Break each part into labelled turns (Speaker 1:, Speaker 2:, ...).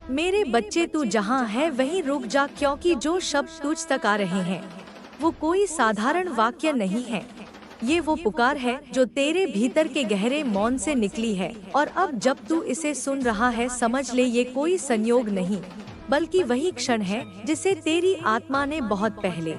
Speaker 1: मेरे बच्चे, तू जहाँ है वहीं रुक जा, क्योंकि जो शब्द तुझ तक आ रहे हैं वो कोई साधारण वाक्य नहीं है। ये वो पुकार है जो तेरे भीतर के गहरे मौन से निकली है। और अब जब तू इसे सुन रहा है, समझ ले ये कोई संयोग नहीं, बल्कि वही क्षण है जिसे तेरी आत्मा ने बहुत पहले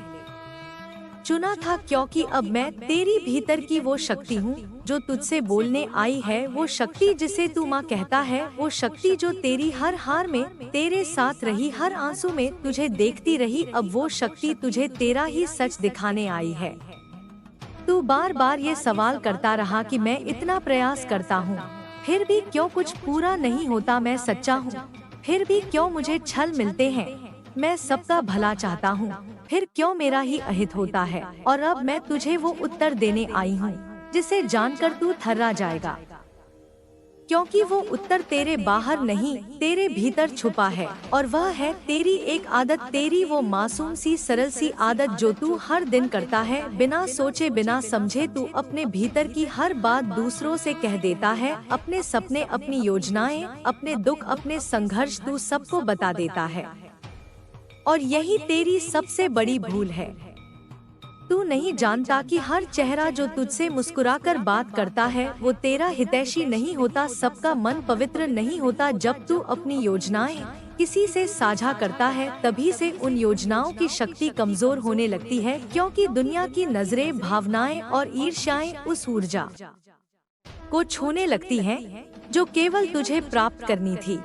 Speaker 1: चुना था। क्योंकि अब मैं तेरी भीतर की वो शक्ति हूँ जो तुझसे बोलने आई है। वो शक्ति जिसे तू माँ कहता है, वो शक्ति जो तेरी हर हार में तेरे साथ रही, हर आंसू में तुझे देखती रही। अब वो शक्ति तुझे तेरा ही सच दिखाने आई है। तू बार बार ये सवाल करता रहा कि मैं इतना प्रयास करता हूँ, फिर भी क्यों कुछ पूरा नहीं होता। मैं सच्चा हूँ, फिर भी क्यों मुझे छल मिलते हैं। मैं सबका भला चाहता हूँ, फिर क्यों मेरा ही अहित होता है। और अब मैं तुझे वो उत्तर देने आई हूँ जिसे जानकर तू थर्रा जाएगा, क्योंकि वो उत्तर तेरे बाहर नहीं, तेरे भीतर छुपा है। और वह है तेरी एक आदत, तेरी वो मासूम सी सरल सी आदत जो तू हर दिन करता है, बिना सोचे बिना समझे। तू अपने भीतर की हर बात दूसरों से कह देता है, अपने सपने, अपनी योजनाएं, अपने दुख, अपने संघर्ष तू सबको बता देता है। और यही तेरी सबसे बड़ी भूल है। तू नहीं जानता कि हर चेहरा जो तुझसे मुस्कुराकर बात करता है वो तेरा हितैषी नहीं होता, सबका मन पवित्र नहीं होता। जब तू अपनी योजनाएं किसी से साझा करता है, तभी से उन योजनाओं की शक्ति कमजोर होने लगती है, क्योंकि दुनिया की नजरें, भावनाएं और ईर्ष्याएं उस ऊर्जा को छूने लगती हैं जो केवल तुझे प्राप्त करनी थी।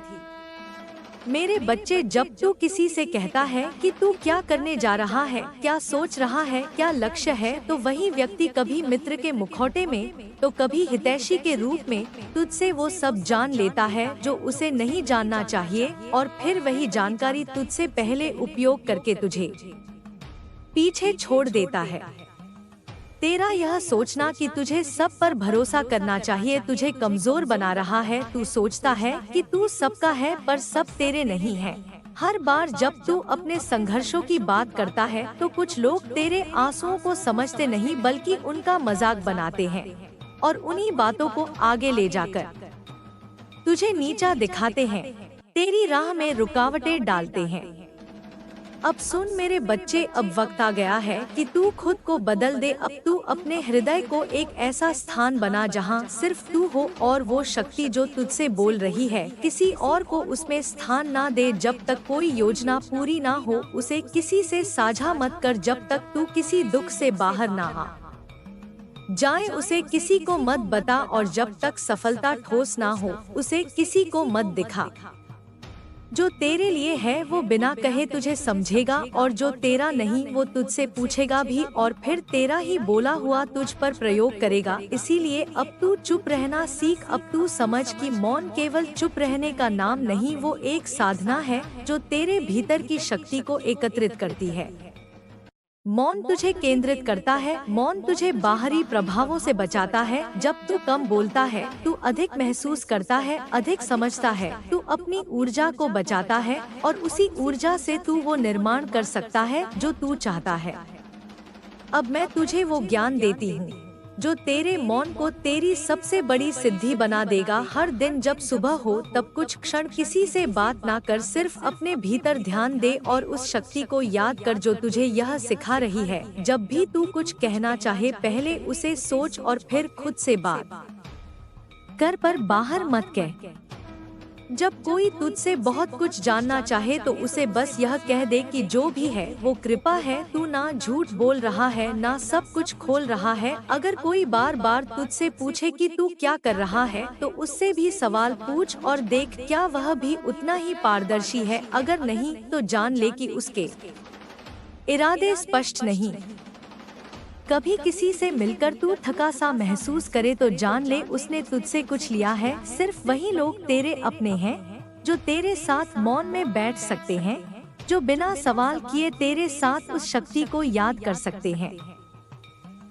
Speaker 1: मेरे बच्चे, जब तू किसी से कहता है कि तू क्या करने जा रहा है, क्या सोच रहा है, क्या लक्ष्य है, तो वही व्यक्ति कभी मित्र के मुखौटे में तो कभी हितैषी के रूप में तुझसे वो सब जान लेता है जो उसे नहीं जानना चाहिए। और फिर वही जानकारी तुझसे पहले उपयोग करके तुझे पीछे छोड़ देता है। तेरा यह सोचना कि तुझे सब पर भरोसा करना चाहिए तुझे कमजोर बना रहा है। तू सोचता है कि तू सबका है, पर सब तेरे नहीं है। हर बार जब तू अपने संघर्षों की बात करता है तो कुछ लोग तेरे आंसुओं को समझते नहीं, बल्कि उनका मजाक बनाते हैं और उन्हीं बातों को आगे ले जाकर तुझे नीचा दिखाते हैं, तेरी राह में रुकावटें डालते हैं। अब सुन मेरे बच्चे, अब वक्त आ गया है कि तू खुद को बदल दे। अब तू अपने हृदय को एक ऐसा स्थान बना जहां सिर्फ तू हो, और वो शक्ति जो तुझसे बोल रही है किसी और को उसमें स्थान ना दे। जब तक कोई योजना पूरी ना हो उसे किसी से साझा मत कर। जब तक तू किसी दुख से बाहर ना आ जाए उसे किसी को मत बता, और जब तक सफलता ठोस ना हो उसे किसी को मत दिखा। जो तेरे लिए है वो बिना कहे तुझे समझेगा, और जो तेरा नहीं वो तुझसे पूछेगा भी, और फिर तेरा ही बोला हुआ तुझ पर प्रयोग करेगा। इसीलिए अब तू चुप रहना सीख। अब तू समझ कि मौन केवल चुप रहने का नाम नहीं, वो एक साधना है जो तेरे भीतर की शक्ति को एकत्रित करती है। मौन तुझे केंद्रित करता है, मौन तुझे बाहरी प्रभावों से बचाता है। जब तू कम बोलता है तू अधिक महसूस करता है, अधिक समझता है, तू अपनी ऊर्जा को बचाता है, और उसी ऊर्जा से तू वो निर्माण कर सकता है जो तू चाहता है। अब मैं तुझे वो ज्ञान देती हूँ जो तेरे मौन को तेरी सबसे बड़ी सिद्धि बना देगा। हर दिन जब सुबह हो तब कुछ क्षण किसी से बात ना कर, सिर्फ अपने भीतर ध्यान दे और उस शक्ति को याद कर जो तुझे यह सिखा रही है। जब भी तू कुछ कहना चाहे पहले उसे सोच और फिर खुद से बात कर, पर बाहर मत कह। जब कोई तुझसे बहुत कुछ जानना चाहे तो उसे बस यह कह दे कि जो भी है वो कृपा है। तू ना झूठ बोल रहा है, ना सब कुछ खोल रहा है। अगर कोई बार बार तुझसे पूछे कि तू क्या कर रहा है तो उससे भी सवाल पूछ और देख क्या वह भी उतना ही पारदर्शी है। अगर नहीं तो जान ले कि उसके इरादे स्पष्ट नहीं। कभी किसी से मिलकर तू थका सा महसूस करे तो जान ले उसने तुझसे कुछ लिया है। सिर्फ वही लोग तेरे अपने हैं जो तेरे साथ मौन में बैठ सकते हैं, जो बिना सवाल किए तेरे साथ उस शक्ति को याद कर सकते हैं।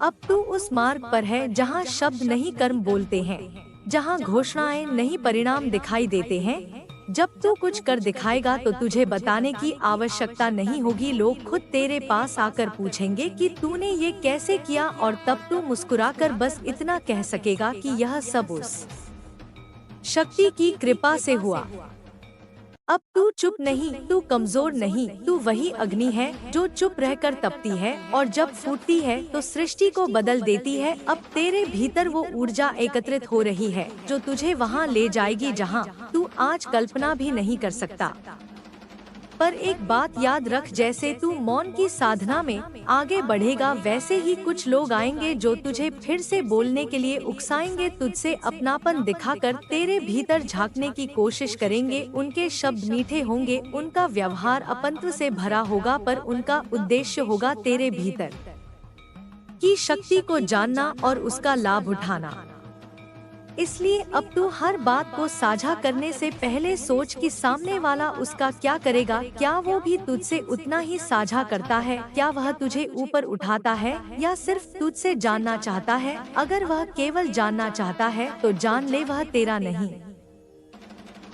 Speaker 1: अब तू उस मार्ग पर है जहां शब्द नहीं कर्म बोलते हैं, जहां घोषणाएं नहीं परिणाम दिखाई देते हैं। जब तू कुछ कर दिखाएगा तो तुझे बताने की आवश्यकता नहीं होगी। लोग खुद तेरे पास आकर पूछेंगे कि तूने ये कैसे किया, और तब तू मुस्कुराकर बस इतना कह सकेगा कि यह सब उस शक्ति की कृपा से हुआ। अब तू चुप नहीं, तू कमजोर नहीं, तू वही अग्नि है जो चुप रहकर तपती है और जब फूटती है तो सृष्टि को बदल देती है। अब तेरे भीतर वो ऊर्जा एकत्रित हो रही है जो तुझे वहाँ ले जाएगी जहाँ तू आज कल्पना भी नहीं कर सकता। पर एक बात याद रख, जैसे तू मौन की साधना में आगे बढ़ेगा वैसे ही कुछ लोग आएंगे जो तुझे फिर से बोलने के लिए उकसाएंगे, तुझसे अपनापन दिखाकर तेरे भीतर झांकने की कोशिश करेंगे। उनके शब्द मीठे होंगे, उनका व्यवहार अपनत्व से भरा होगा, पर उनका उद्देश्य होगा तेरे भीतर की शक्ति को जानना और उसका लाभ उठाना। इसलिए अब तू हर बात को साझा करने से पहले सोच कि सामने वाला उसका क्या करेगा। क्या वो भी तुझसे उतना ही साझा करता है? क्या वह तुझे ऊपर उठाता है या सिर्फ तुझसे जानना चाहता है? अगर वह केवल जानना चाहता है तो जान ले वह तेरा नहीं।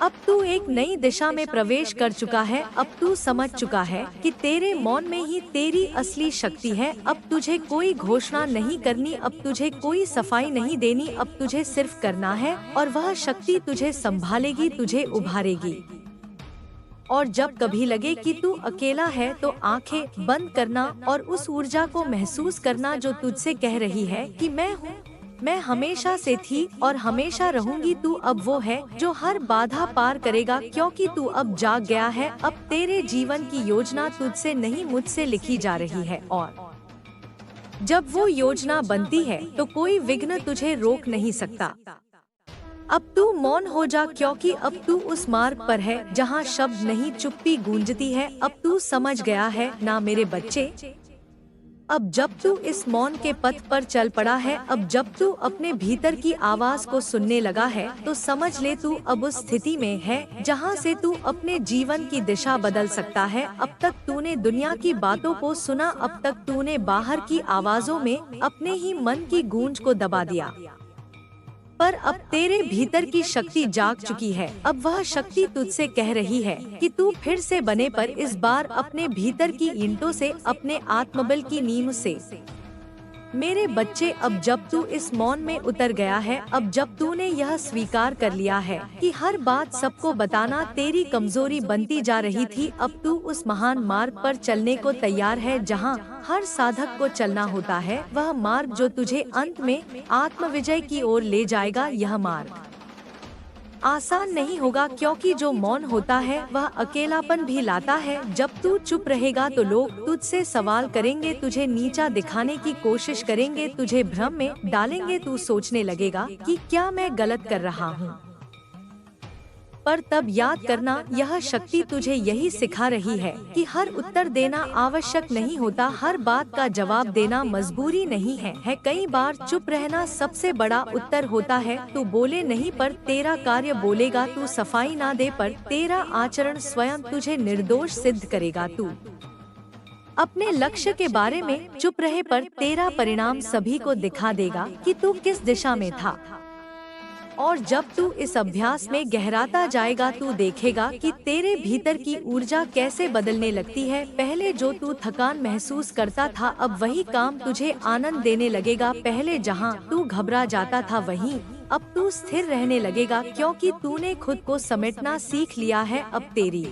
Speaker 1: अब तू एक नई दिशा में प्रवेश कर चुका है। अब तू समझ चुका है कि तेरे मौन में ही तेरी असली शक्ति है। अब तुझे कोई घोषणा नहीं करनी, अब तुझे कोई सफाई नहीं देनी, अब तुझे सिर्फ करना है और वह शक्ति तुझे संभालेगी, तुझे उभारेगी। और जब कभी लगे कि तू अकेला है तो आंखें बंद करना और उस ऊर्जा को महसूस करना जो तुझसे कह रही है कि मैं हूँ, मैं हमेशा से थी और हमेशा रहूंगी। तू अब वो है जो हर बाधा पार करेगा, क्योंकि तू अब जाग गया है। अब तेरे जीवन की योजना तुझसे नहीं मुझसे लिखी जा रही है, और जब वो योजना बनती है तो कोई विघ्न तुझे रोक नहीं सकता। अब तू मौन हो जा, क्योंकि अब तू उस मार्ग पर है जहाँ शब्द नहीं चुप्पी गूंजती है। अब तू समझ गया है ना मेरे बच्चे। अब जब तू इस मौन के पथ पर चल पड़ा है, अब जब तू अपने भीतर की आवाज को सुनने लगा है, तो समझ ले तू अब उस स्थिति में है जहां से तू अपने जीवन की दिशा बदल सकता है। अब तक तूने दुनिया की बातों को सुना, अब तक तूने बाहर की आवाजों में अपने ही मन की गूंज को दबा दिया, पर अब तेरे भीतर की शक्ति जाग चुकी है। अब वह शक्ति तुझसे कह रही है कि तू फिर से बने, पर इस बार अपने भीतर की ईंटों से, अपने आत्मबल की नींव से। मेरे बच्चे, अब जब तू इस मौन में उतर गया है, अब जब तूने यह स्वीकार कर लिया है कि हर बात सबको बताना तेरी कमजोरी बनती जा रही थी, अब तू उस महान मार्ग पर चलने को तैयार है जहां हर साधक को चलना होता है। वह मार्ग जो तुझे अंत में आत्मविजय की ओर ले जाएगा। यह मार्ग आसान नहीं होगा, क्योंकि जो मौन होता है वह अकेलापन भी लाता है। जब तू चुप रहेगा तो लोग तुझसे सवाल करेंगे, तुझे नीचा दिखाने की कोशिश करेंगे, तुझे भ्रम में डालेंगे। तू सोचने लगेगा कि क्या मैं गलत कर रहा हूँ। पर तब याद करना, यह शक्ति तुझे यही सिखा रही है कि हर उत्तर देना आवश्यक नहीं होता, हर बात का जवाब देना मजबूरी नहीं है। कई बार चुप रहना सबसे बड़ा उत्तर होता है। तू बोले नहीं पर तेरा कार्य बोलेगा, तू सफाई ना दे पर तेरा आचरण स्वयं तुझे निर्दोष सिद्ध करेगा। तू अपने लक्ष्य के बारे में चुप रहे पर तेरा परिणाम सभी को दिखा देगा कि तू किस दिशा में था। और जब तू इस अभ्यास में गहराता जाएगा, तू देखेगा कि तेरे भीतर की ऊर्जा कैसे बदलने लगती है। पहले जो तू थकान महसूस करता था, अब वही काम तुझे आनंद देने लगेगा। पहले जहां तू घबरा जाता था, वहीं अब तू स्थिर रहने लगेगा, क्योंकि तूने खुद को समेटना सीख लिया है। अब तेरी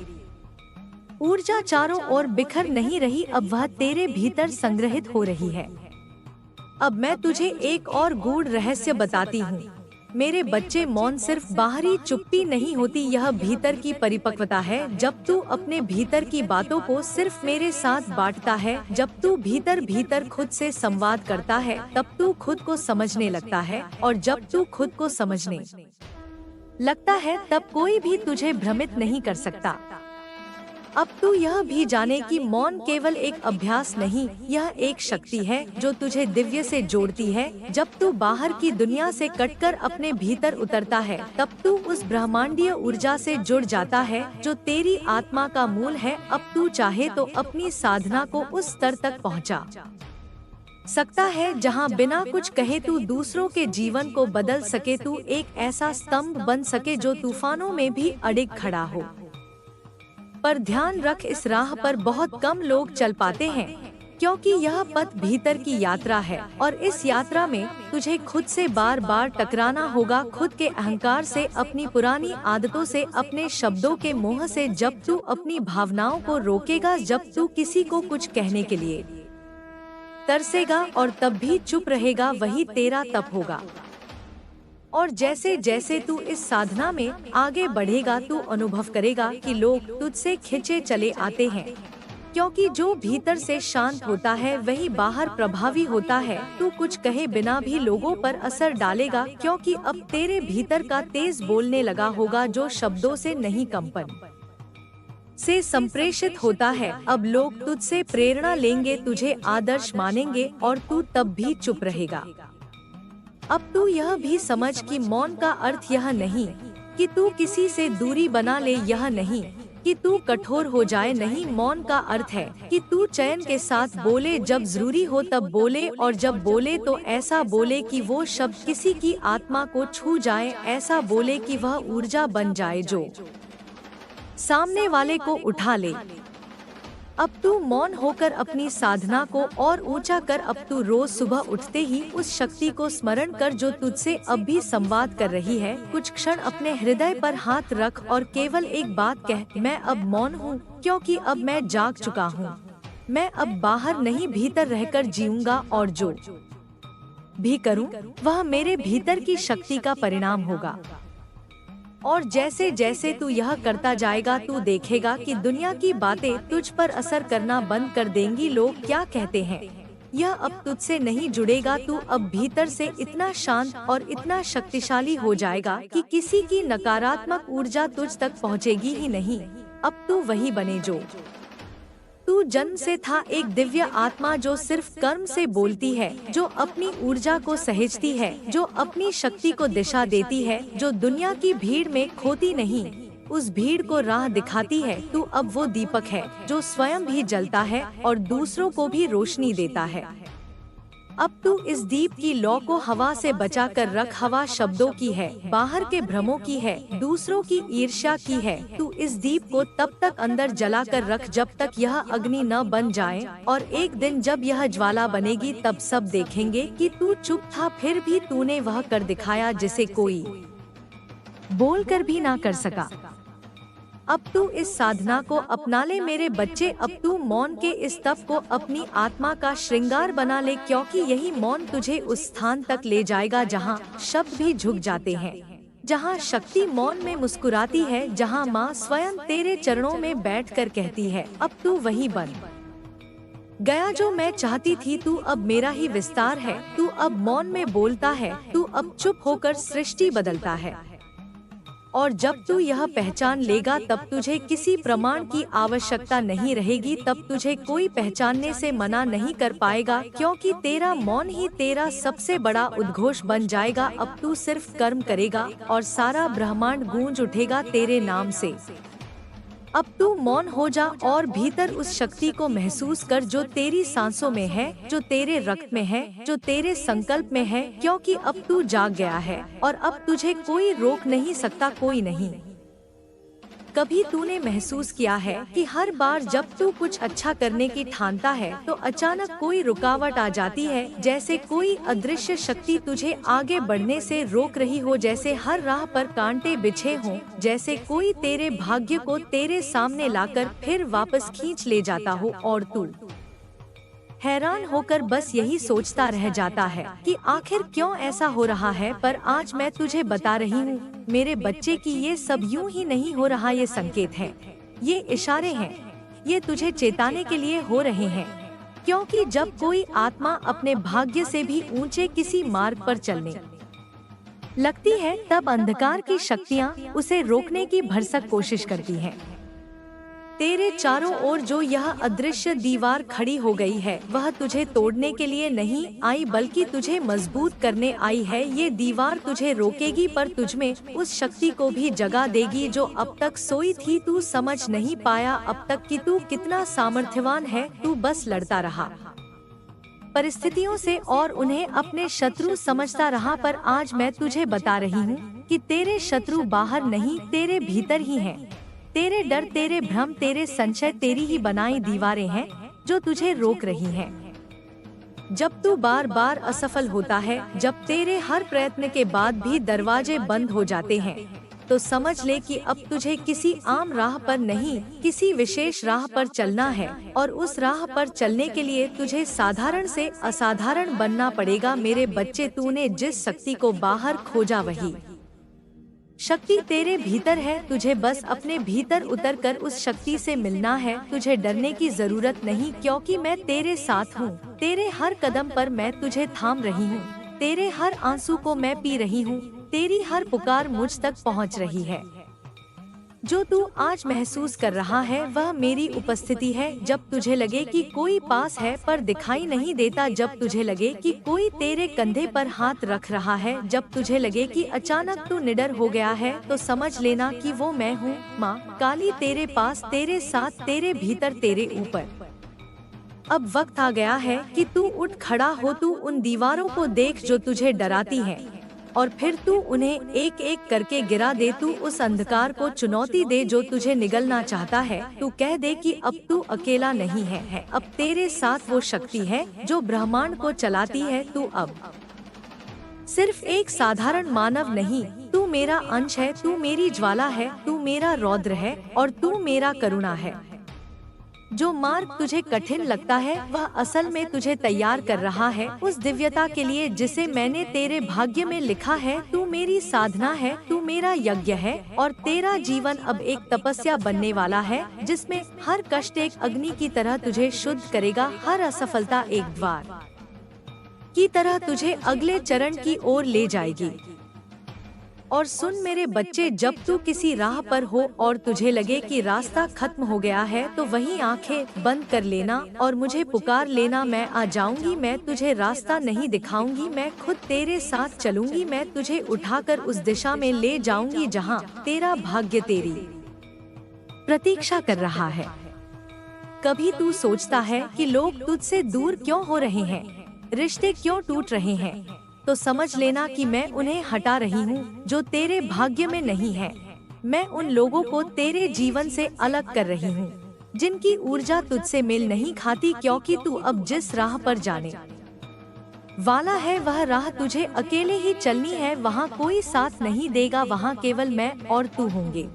Speaker 1: ऊर्जा चारों ओर बिखर नहीं रही, अब वह तेरे भीतर संग्रहित हो रही है। अब मैं तुझे एक और गूढ़ रहस्य बताती हूँ। मेरे बच्चे, मौन सिर्फ बाहरी चुप्पी नहीं होती, यह भीतर की परिपक्वता है। जब तू अपने भीतर की बातों को सिर्फ मेरे साथ बांटता है, जब तू भीतर भीतर खुद से संवाद करता है, तब तू खुद को समझने लगता है। और जब तू खुद को समझने लगता है, तब कोई भी तुझे भ्रमित नहीं कर सकता। अब तू यह भी जाने कि मौन केवल एक अभ्यास नहीं, यह एक शक्ति है जो तुझे दिव्य से जोड़ती है। जब तू बाहर की दुनिया से कटकर अपने भीतर उतरता है, तब तू उस ब्रह्मांडीय ऊर्जा से जुड़ जाता है जो तेरी आत्मा का मूल है। अब तू चाहे तो अपनी साधना को उस स्तर तक पहुंचा सकता है जहां बिना कुछ कहे तू दूसरों के जीवन को बदल सके। तू एक ऐसा स्तंभ बन सके जो तूफानों में भी अडिग खड़ा हो। पर ध्यान रख, इस राह पर बहुत कम लोग चल पाते हैं। क्योंकि यह पथ भीतर की यात्रा है और इस यात्रा में तुझे खुद से बार बार टकराना होगा, खुद के अहंकार से, अपनी पुरानी आदतों से, अपने शब्दों के मोह से। जब तू अपनी भावनाओं को रोकेगा, जब तू किसी को कुछ कहने के लिए तरसेगा और तब भी चुप रहेगा, वही तेरा तप होगा। और जैसे जैसे तू इस साधना में आगे बढ़ेगा, तू अनुभव करेगा कि लोग तुझसे खिंचे चले आते हैं, क्योंकि जो भीतर से शांत होता है वही बाहर प्रभावी होता है। तू कुछ कहे बिना भी लोगों पर असर डालेगा, क्योंकि अब तेरे भीतर का तेज बोलने लगा होगा, जो शब्दों से नहीं कंपन से संप्रेषित होता है। अब लोग तुझसे प्रेरणा लेंगे, तुझे आदर्श मानेंगे और तू तब भी चुप रहेगा। अब तू यह भी समझ कि मौन का अर्थ यह नहीं कि तू किसी से दूरी बना ले, यह नहीं कि तू कठोर हो जाए, नहीं। मौन का अर्थ है कि तू चैन के साथ बोले, जब जरूरी हो तब बोले, और जब बोले तो ऐसा बोले कि वो शब्द किसी की आत्मा को छू जाए, ऐसा बोले कि वह ऊर्जा बन जाए जो सामने वाले को उठा ले। अब तू मौन होकर अपनी साधना को और ऊंचा कर। अब तू रोज सुबह उठते ही उस शक्ति को स्मरण कर जो तुझसे अब भी संवाद कर रही है। कुछ क्षण अपने हृदय पर हाथ रख और केवल एक बात कह, मैं अब मौन हूँ, क्योंकि अब मैं जाग चुका हूँ। मैं अब बाहर नहीं, भीतर रहकर जीऊंगा, और जो भी करूँ वह मेरे भीतर की शक्ति का परिणाम होगा। और जैसे जैसे तू यह करता जाएगा, तू देखेगा कि दुनिया की बातें तुझ पर असर करना बंद कर देंगी। लोग क्या कहते हैं यह अब तुझसे नहीं जुड़ेगा। तू अब भीतर से इतना शांत और इतना शक्तिशाली हो जाएगा कि किसी की नकारात्मक ऊर्जा तुझ तक पहुंचेगी ही नहीं। अब तू वही बने जो तू जन्म से था, एक दिव्य आत्मा जो सिर्फ कर्म से बोलती है, जो अपनी ऊर्जा को सहेजती है, जो अपनी शक्ति को दिशा देती है, जो दुनिया की भीड़ में खोती नहीं, उस भीड़ को राह दिखाती है। तू अब वो दीपक है जो स्वयं भी जलता है और दूसरों को भी रोशनी देता है। अब तू इस दीप की लौ को हवा से बचा कर रख। हवा शब्दों की है, बाहर के भ्रमों की है, दूसरों की ईर्ष्या की है। तू इस दीप को तब तक अंदर जला कर रख जब तक यह अग्नि न बन जाए, और एक दिन जब यह ज्वाला बनेगी तब सब देखेंगे कि तू चुप था, फिर भी तूने वह कर दिखाया जिसे कोई बोल कर भी ना कर सका। अब तू इस साधना को अपना ले मेरे बच्चे। अब तू मौन के इस तप को अपनी आत्मा का श्रृंगार बना ले, क्योंकि यही मौन तुझे उस स्थान तक ले जाएगा जहाँ शब्द भी झुक जाते हैं, जहाँ शक्ति मौन में मुस्कुराती है, जहाँ माँ स्वयं तेरे चरणों में बैठकर कहती है, अब तू वही बन गया जो मैं चाहती थी। तू अब मेरा ही विस्तार है। तू अब मौन में बोलता है, तू अब चुप होकर सृष्टि बदलता है। और जब तू यह पहचान लेगा तब तुझे किसी प्रमाण की आवश्यकता नहीं रहेगी। तब तुझे कोई पहचानने से मना नहीं कर पाएगा, क्योंकि तेरा मौन ही तेरा सबसे बड़ा उद्घोष बन जाएगा। अब तू सिर्फ कर्म करेगा और सारा ब्रह्मांड गूंज उठेगा तेरे नाम से। अब तू मौन हो जा और भीतर उस शक्ति को महसूस कर जो तेरी सांसों में है, जो तेरे रक्त में है, जो तेरे संकल्प में है, क्योंकि अब तू जाग गया है और अब तुझे कोई रोक नहीं सकता, कोई नहीं। कभी तूने महसूस किया है कि हर बार जब तू कुछ अच्छा करने की ठानता है तो अचानक कोई रुकावट आ जाती है, जैसे कोई अदृश्य शक्ति तुझे आगे बढ़ने से रोक रही हो, जैसे हर राह पर कांटे बिछे हों, जैसे कोई तेरे भाग्य को तेरे सामने लाकर फिर वापस खींच ले जाता हो, और तू हैरान होकर बस यही सोचता रह जाता है कि आखिर क्यों ऐसा हो रहा है। पर आज मैं तुझे बता रही हूँ मेरे बच्चे की ये सब यूं ही नहीं हो रहा। ये संकेत हैं, ये इशारे हैं, ये तुझे चेताने के लिए हो रहे हैं, क्योंकि जब कोई आत्मा अपने भाग्य से भी ऊंचे किसी मार्ग पर चलने लगती है तब अंधकार की शक्तियाँ उसे रोकने की भरसक कोशिश करती हैं। तेरे चारों ओर जो यह अदृश्य दीवार खड़ी हो गई है वह तुझे तोड़ने के लिए नहीं आई बल्कि तुझे मजबूत करने आई है। ये दीवार तुझे रोकेगी पर तुझमें उस शक्ति को भी जगा देगी जो अब तक सोई थी। तू समझ नहीं पाया अब तक कि तू कितना सामर्थ्यवान है। तू बस लड़ता रहा परिस्थितियों से और उन्हें अपने शत्रु समझता रहा, पर आज मैं तुझे बता रही हूँ कि तेरे शत्रु बाहर नहीं तेरे भीतर ही हैं। तेरे डर, तेरे भ्रम, तेरे संशय तेरी ही बनाई दीवारें हैं जो तुझे रोक रही हैं। जब तू बार बार असफल होता है, जब तेरे हर प्रयत्न के बाद भी दरवाजे बंद हो जाते हैं, तो समझ ले कि अब तुझे किसी आम राह पर नहीं, किसी विशेष राह पर चलना है, और उस राह पर चलने के लिए तुझे साधारण से असाधारण बनना पड़ेगा। मेरे बच्चे, तूने जिस शक्ति को बाहर खोजा वही शक्ति तेरे भीतर है। तुझे बस अपने भीतर उतरकर उस शक्ति से मिलना है। तुझे डरने की जरूरत नहीं, क्योंकि मैं तेरे साथ हूँ। तेरे हर कदम पर मैं तुझे थाम रही हूँ, तेरे हर आंसू को मैं पी रही हूँ, तेरी हर पुकार मुझ तक पहुँच रही है। जो तू आज महसूस कर रहा है वह मेरी उपस्थिति है। जब तुझे लगे कि कोई पास है पर दिखाई नहीं देता, जब तुझे लगे कि कोई तेरे कंधे पर हाथ रख रहा है, जब तुझे लगे कि अचानक तू निडर हो गया है, तो समझ लेना कि वो मैं हूँ, माँ काली, तेरे पास, तेरे साथ, तेरे भीतर, तेरे ऊपर। अब वक्त आ गया है कि तू उठ खड़ा हो। तू उन दीवारों को देख जो तुझे डराती हैं, और फिर तू उन्हें एक एक करके गिरा दे। तू उस अंधकार को चुनौती दे जो तुझे निगलना चाहता है। तू कह दे कि अब तू अकेला नहीं है, अब तेरे साथ वो शक्ति है जो ब्रह्मांड को चलाती है। तू अब सिर्फ एक साधारण मानव नहीं, तू मेरा अंश है, तू मेरी ज्वाला है, तू मेरा रौद्र है, और तू मेरा करुणा है। जो मार्ग तुझे कठिन लगता है वह असल में तुझे तैयार कर रहा है उस दिव्यता के लिए जिसे मैंने तेरे भाग्य में लिखा है। तू मेरी साधना है, तू मेरा यज्ञ है, और तेरा जीवन अब एक तपस्या बनने वाला है, जिसमें हर कष्ट एक अग्नि की तरह तुझे शुद्ध करेगा, हर असफलता एक द्वार की तरह तुझे अगले चरण की ओर ले जाएगी। और सुन मेरे बच्चे, जब तू किसी राह पर हो और तुझे लगे कि रास्ता खत्म हो गया है, तो वहीं आंखें बंद कर लेना और मुझे पुकार लेना। मैं आ जाऊंगी, मैं तुझे रास्ता नहीं दिखाऊंगी, मैं खुद तेरे साथ चलूंगी, मैं तुझे उठाकर उस दिशा में ले जाऊंगी जहां तेरा भाग्य तेरी प्रतीक्षा कर रहा है। कभी तू सोचता है कि लोग तुझसे दूर क्यों हो रहे हैं, रिश्ते क्यों टूट रहे हैं, तो समझ लेना कि मैं उन्हें हटा रही हूँ जो तेरे भाग्य में नहीं है। मैं उन लोगों को तेरे जीवन से अलग कर रही हूँ जिनकी ऊर्जा तुझसे मेल नहीं खाती, क्योंकि तू अब जिस राह पर जाने वाला है वह राह तुझे अकेले ही चलनी है। वहाँ कोई साथ नहीं देगा, वहाँ केवल मैं और तू होंगे।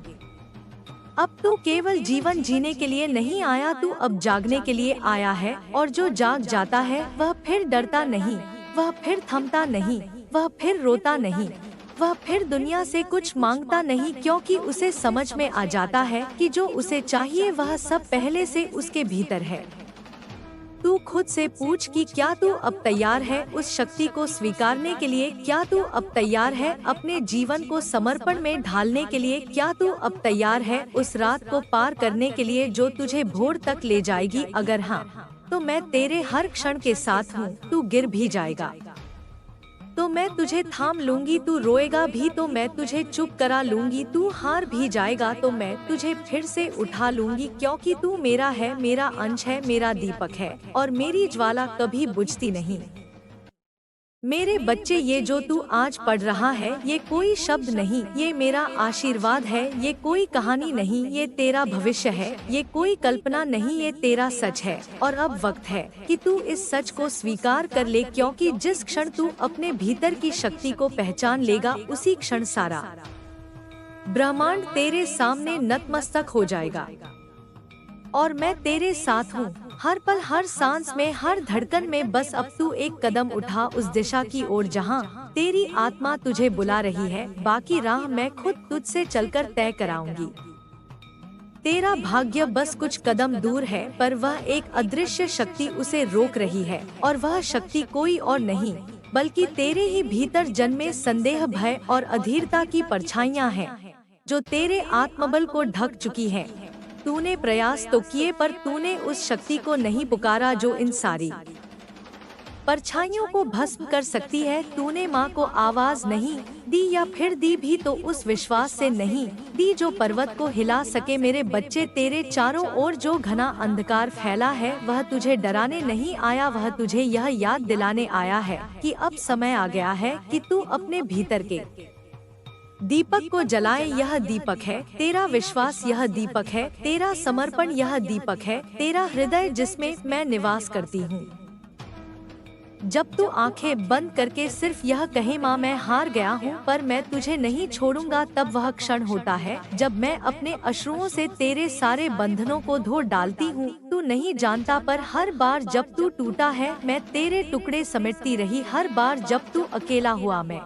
Speaker 1: अब तू केवल जीवन जीने के लिए नहीं आया, तू अब जागने के लिए आया है। और जो जाग जाता है वह फिर डरता नहीं, वह फिर थमता नहीं, वह फिर रोता नहीं, वह फिर दुनिया से कुछ मांगता नहीं, क्योंकि उसे समझ में आ जाता है कि जो उसे चाहिए वह सब पहले से उसके भीतर है। तू खुद से पूछ कि क्या तू अब तैयार है उस शक्ति को स्वीकारने के लिए? क्या तू अब तैयार है अपने जीवन को समर्पण में ढालने के लिए? क्या तू अब तैयार है उस रात को पार करने के लिए जो तुझे भोर तक ले जाएगी? अगर हाँ, तो मैं तेरे हर क्षण के साथ हूँ। तू गिर भी जाएगा तो मैं तुझे थाम लूंगी, तू रोएगा भी तो मैं तुझे चुप करा लूंगी, तू हार भी जाएगा तो मैं तुझे फिर से उठा लूंगी, क्योंकि तू मेरा है, मेरा अंश है, मेरा दीपक है, और मेरी ज्वाला कभी बुझती नहीं। मेरे बच्चे, ये जो तू आज पढ़ रहा है ये कोई शब्द नहीं, ये मेरा आशीर्वाद है। ये कोई कहानी नहीं, ये तेरा भविष्य है। ये कोई कल्पना नहीं, ये तेरा सच है। और अब वक्त है कि तू इस सच को स्वीकार कर ले, क्योंकि जिस क्षण तू अपने भीतर की शक्ति को पहचान लेगा उसी क्षण सारा ब्रह्मांड तेरे सामने नतमस्तक हो जाएगा। और मैं तेरे साथ हूँ हर पल, हर सांस में, हर धड़कन में। बस अब तू एक कदम उठा उस दिशा की ओर जहाँ तेरी आत्मा तुझे बुला रही है। बाकी राह मैं खुद तुझसे चलकर तय कराऊंगी। तेरा भाग्य बस कुछ कदम दूर है, पर वह एक अदृश्य शक्ति उसे रोक रही है, और वह शक्ति कोई और नहीं बल्कि तेरे ही भीतर जन्मे संदेह, भय और अधीरता की परछाइयाँ हैं जो तेरे आत्मबल को ढक चुकी हैं। तूने प्रयास तो किए, पर तूने उस शक्ति को नहीं पुकारा जो इन सारी परछाइयों को भस्म कर सकती है। तूने माँ को आवाज नहीं दी, या फिर दी भी तो उस विश्वास से नहीं दी जो पर्वत को हिला सके। मेरे बच्चे, तेरे चारों ओर जो घना अंधकार फैला है वह तुझे डराने नहीं आया, वह तुझे यह याद दिलाने आया है कि अब समय आ गया है कि तू अपने भीतर के दीपक को जलाए यह दीपक है, तेरा विश्वास यह दीपक है, तेरा समर्पण यह दीपक है, तेरा हृदय जिसमें मैं निवास करती हूँ। जब तू आंखें बंद करके सिर्फ यह कहे माँ मैं हार गया हूँ पर मैं तुझे नहीं छोड़ूंगा, तब वह क्षण होता है जब मैं अपने अश्रुओं से तेरे सारे बंधनों को धो डालती हूँ। तू नहीं जानता पर हर बार जब तू टूटा है मैं तेरे टुकड़े समेटती रही, हर बार जब तू अकेला हुआ मैं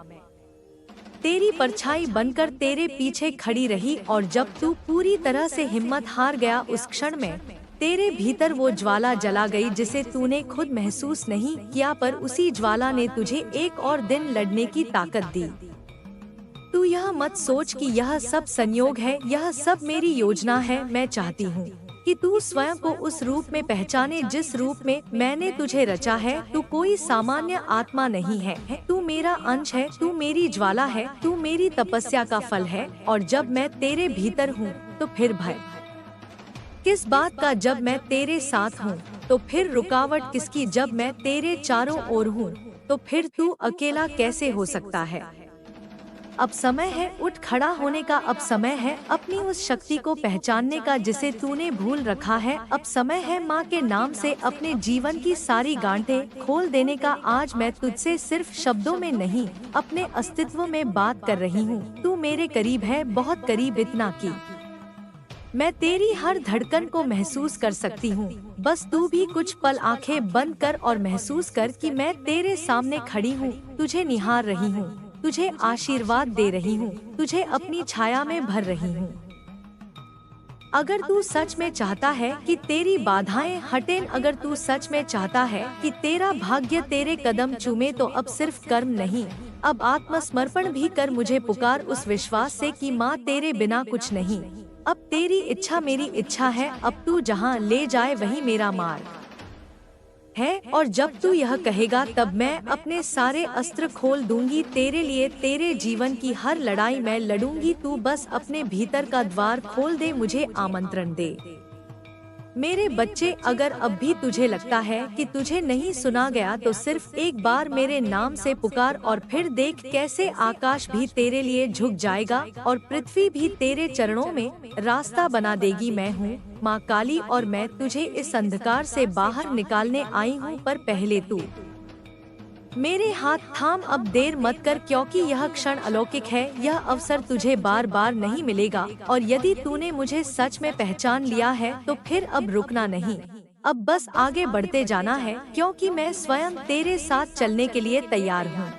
Speaker 1: तेरी परछाई बनकर तेरे पीछे खड़ी रही, और जब तू पूरी तरह से हिम्मत हार गया उस क्षण में तेरे भीतर वो ज्वाला जला गई जिसे तूने खुद महसूस नहीं किया, पर उसी ज्वाला ने तुझे एक और दिन लड़ने की ताकत दी। तू यह मत सोच कि यह सब संयोग है, यह सब मेरी योजना है। मैं चाहती हूँ कि तू स्वयं को उस रूप में पहचाने जिस रूप में मैंने तुझे रचा है। तू कोई सामान्य आत्मा नहीं है, तू मेरा अंश है, तू मेरी ज्वाला है, तू मेरी तपस्या का फल है। और जब मैं तेरे भीतर हूँ तो फिर भय किस बात का, जब मैं तेरे साथ हूँ तो फिर रुकावट किसकी, जब मैं तेरे चारों ओर हूँ तो फिर तू अकेला कैसे हो सकता है। अब समय है उठ खड़ा होने का, अब समय है अपनी उस शक्ति को पहचानने का जिसे तूने भूल रखा है। अब समय है माँ के नाम से अपने जीवन की सारी गांठें खोल देने का। आज मैं तुझसे सिर्फ शब्दों में नहीं अपने अस्तित्व में बात कर रही हूँ। तू मेरे करीब है, बहुत करीब, इतना कि मैं तेरी हर धड़कन को महसूस कर सकती हूँ। बस तू भी कुछ पल आंखें बंद कर और महसूस कर कि मैं तेरे सामने खड़ी हूँ, तुझे निहार रही हूँ, तुझे आशीर्वाद दे रही हूँ, तुझे अपनी छाया में भर रही हूँ। अगर तू सच में चाहता है कि तेरी बाधाएं हटें, अगर तू सच में चाहता है कि तेरा भाग्य तेरे कदम चूमे, तो अब सिर्फ कर्म नहीं, अब आत्मसमर्पण भी कर। मुझे पुकार उस विश्वास से कि माँ तेरे बिना कुछ नहीं। अब तेरी इच्छा मेरी इच्छा है, अब तू जहाँ ले जाए वही मेरा मार्ग है। और जब तू यह कहेगा तब मैं अपने सारे अस्त्र खोल दूंगी तेरे लिए। तेरे जीवन की हर लड़ाई मैं लड़ूंगी। तू बस अपने भीतर का द्वार खोल दे, मुझे आमंत्रण दे। मेरे बच्चे, अगर अब भी तुझे लगता है कि तुझे नहीं सुना गया तो सिर्फ एक बार मेरे नाम से पुकार और फिर देख कैसे आकाश भी तेरे लिए झुक जाएगा और पृथ्वी भी तेरे चरणों में रास्ता बना देगी। मैं हूँ माँ काली और मैं तुझे इस अंधकार से बाहर निकालने आई हूँ, पर पहले तू मेरे हाथ थाम। अब देर मत कर, क्योंकि यह क्षण अलौकिक है, यह अवसर तुझे बार बार नहीं मिलेगा। और यदि तूने मुझे सच में पहचान लिया है तो फिर अब रुकना नहीं, अब बस आगे बढ़ते जाना है, क्योंकि मैं स्वयं तेरे साथ चलने के लिए तैयार हूँ।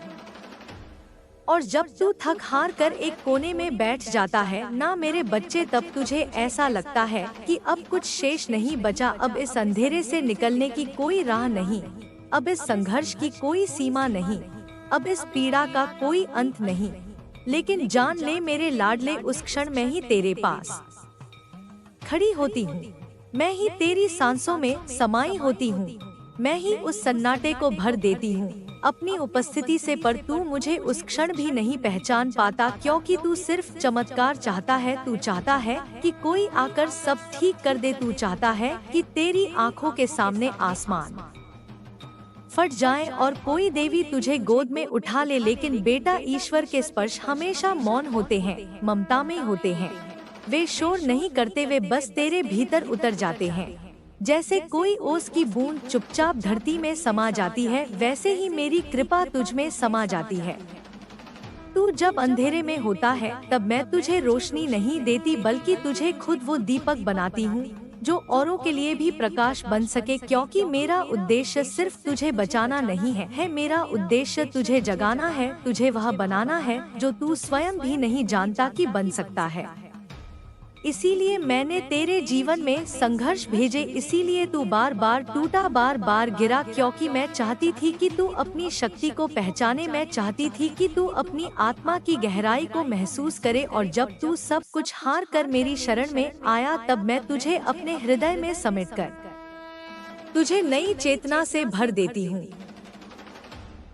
Speaker 1: और जब तू थक हार कर एक कोने में बैठ जाता है ना मेरे बच्चे, तब तुझे ऐसा लगता है कि अब कुछ शेष नहीं बचा, अब इस अंधेरे से निकलने की कोई राह नहीं, अब इस संघर्ष की कोई सीमा नहीं, अब इस पीड़ा का कोई अंत नहीं। लेकिन जान ले मेरे लाडले, उस क्षण मैं ही तेरे पास खड़ी होती हूँ, मैं ही तेरी सांसों में समाई होती हूँ, मैं ही उस सन्नाटे को भर देती हूँ अपनी उपस्थिति से। पर तू मुझे उस क्षण भी नहीं पहचान पाता, क्योंकि तू सिर्फ चमत्कार चाहता है। तू चाहता है कि कोई आकर सब ठीक कर दे, तू चाहता है कि तेरी आंखों के सामने आसमान फट जाए और कोई देवी तुझे गोद में उठा ले। लेकिन बेटा, ईश्वर के स्पर्श हमेशा मौन होते हैं, ममता में होते हैं। वे शोर नहीं करते, वे बस तेरे भीतर उतर जाते हैं। जैसे कोई ओस की बूंद चुपचाप धरती में समा जाती है, वैसे ही मेरी कृपा तुझ में समा जाती है। तू जब अंधेरे में होता है तब मैं तुझे रोशनी नहीं देती, बल्कि तुझे खुद वो दीपक बनाती हूँ जो औरों के लिए भी प्रकाश बन सके। क्योंकि मेरा उद्देश्य सिर्फ तुझे बचाना नहीं है, मेरा उद्देश्य तुझे जगाना है, तुझे वह बनाना है जो तू स्वयं भी नहीं जानता कि बन सकता है। इसीलिए मैंने तेरे जीवन में संघर्ष भेजे, इसीलिए तू बार बार टूटा, बार बार गिरा, क्योंकि मैं चाहती थी कि तू अपनी शक्ति को पहचाने, मैं चाहती थी कि तू अपनी आत्मा की गहराई को महसूस करे। और जब तू सब कुछ हार कर मेरी शरण में आया, तब मैं तुझे अपने हृदय में समेटकर तुझे नई चेतना से भर देती हूँ।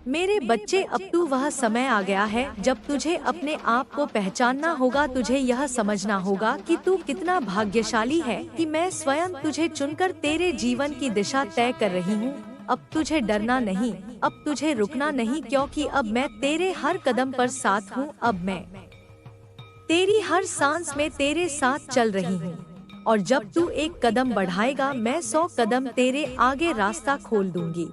Speaker 1: मेरे बच्चे, अब तू वह समय आ गया है जब तुझे अपने आप को पहचानना होगा। तुझे यह समझना होगा कि तू कितना भाग्यशाली है कि मैं स्वयं तुझे चुनकर तेरे जीवन की दिशा तय कर रही हूँ। अब तुझे डरना नहीं, अब तुझे रुकना नहीं, क्योंकि अब मैं तेरे हर कदम पर साथ हूँ। अब मैं तेरी हर सांस में तेरे साथ चल रही हूँ, और जब तू एक कदम बढ़ाएगा मैं 100 कदम तेरे आगे रास्ता खोल दूंगी।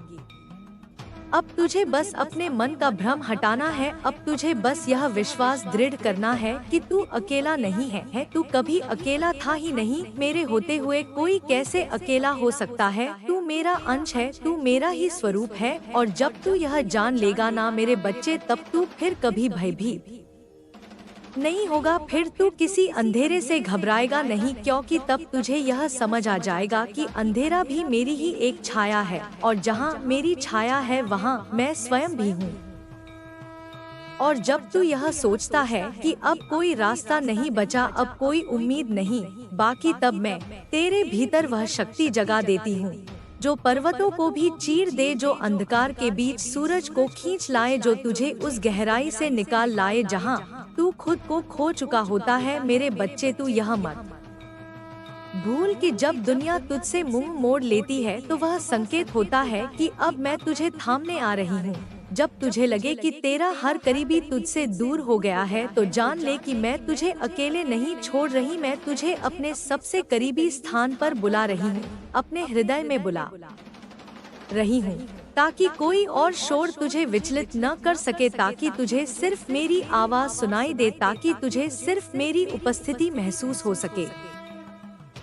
Speaker 1: अब तुझे बस अपने मन का भ्रम हटाना है। अब तुझे बस यह विश्वास दृढ़ करना है कि तू अकेला नहीं है। तू कभी अकेला था ही नहीं। मेरे होते हुए कोई कैसे अकेला हो सकता है। तू मेरा अंश है, तू मेरा ही स्वरूप है। और जब तू यह जान लेगा ना मेरे बच्चे, तब तू फिर कभी भयभीत नहीं होगा। फिर तू किसी अंधेरे से घबराएगा नहीं, क्योंकि तब तुझे यह समझ आ जाएगा कि अंधेरा भी मेरी ही एक छाया है, और जहाँ मेरी छाया है वहाँ मैं स्वयं भी हूँ। और जब तू यह सोचता है कि अब कोई रास्ता नहीं बचा, अब कोई उम्मीद नहीं बाकी, तब मैं तेरे भीतर वह शक्ति जगा देती हूँ जो पर्वतों को भी चीर दे, जो अंधकार के बीच सूरज को खींच लाए, जो तुझे उस गहराई से निकाल लाए जहाँ तू खुद को खो चुका होता है। मेरे बच्चे, तू यह मत भूल कि जब दुनिया तुझसे मुंह मोड़ लेती है तो वह संकेत होता है कि अब मैं तुझे थामने आ रही हूँ। जब तुझे लगे कि तेरा हर करीबी तुझसे दूर हो गया है, तो जान ले कि मैं तुझे अकेले नहीं छोड़ रही। मैं तुझे अपने सबसे करीबी स्थान पर बुला रही हूँ, अपने हृदय में बुला रही हूँ, ताकि कोई और शोर तुझे विचलित न कर सके, ताकि तुझे सिर्फ मेरी आवाज सुनाई दे, ताकि तुझे सिर्फ मेरी उपस्थिति महसूस हो सके।